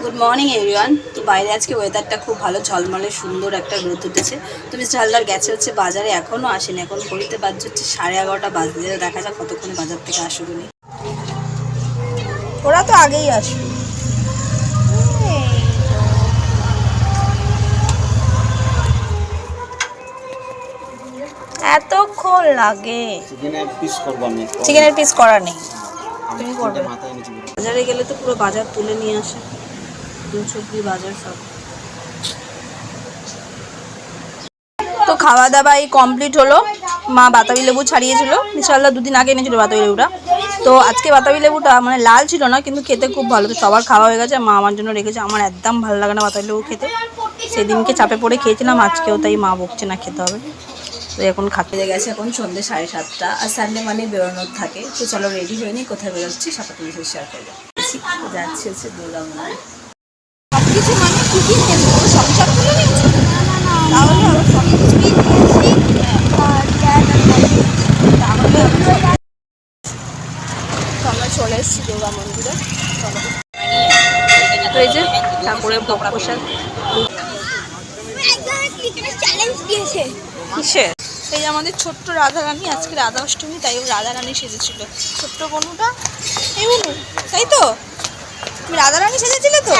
Good morning everyone. তো বাইরে আজকে ওয়েদারটা খুব ভালো, ঝলমলে সুন্দর একটা রোদ উঠেছে। তো মিস্টার হালদার গেছে হচ্ছে বাজারে, এখনও আসেনি। এখন ঘড়িতে বাজছে হচ্ছে 11:30 বাজতে, দেখা যাক কতক্ষণে বাজার থেকে আসবে। ওরা তো আগেই আসবে। এতক্ষণ লাগে? চিকেনের পিস করা নেই, তুমি করবে। বাজারে গেলে তো পুরো বাজার তুলে নিয়ে আসে, সবজি বাজার সব। তো খাওয়া দাওয়া এই কমপ্লিট হলো। মা বাতাবি লেবু ছাড়িয়েছিল, ইনশাল্লাহ দুদিন আগে এনেছিল বাতাবি লেবুটা। তো আজকে বাতাবি লেবুটা মানে লাল ছিল না, কিন্তু খেতে খুব ভালো। তো সবার খাওয়া হয়ে গেছে, মা আমার জন্য রেখেছে। আমার একদম ভালো লাগে না বাতাবি লেবু খেতে, সেদিনকে চাপে পড়ে খেয়েছিলাম, আজকেও তাই মা বকছে না খেতে হবে। তো এখন খাতে গেছে, এখন সন্ধ্যে 7:30, আর সানডে মানে বেরোনোর থাকে। তো চলো রেডি হয়ে নিই, কোথায় বেরোচ্ছি সাথে বিষয় শেয়ার করবো। যাচ্ছি হচ্ছে দুর্গা মন্দির। সব কিছু মানে কি কি নেবো, সংসার করে নিয়েছি তাহলে আবার সব কিছুই আমরা চলে এসেছি দুর্গা মন্দিরে। তো এই যে ঠাকুরের ভোগ প্রসাদ। কিসের? এই যে আমাদের ছোট্ট রাধারানী, আজকে রাধা অষ্টমী, তাই রাধারানী সেজেছিল ছোট্ট বনুটা। এই বনু, তাই তো তুমি রাধারানী সেজেছিলে তো?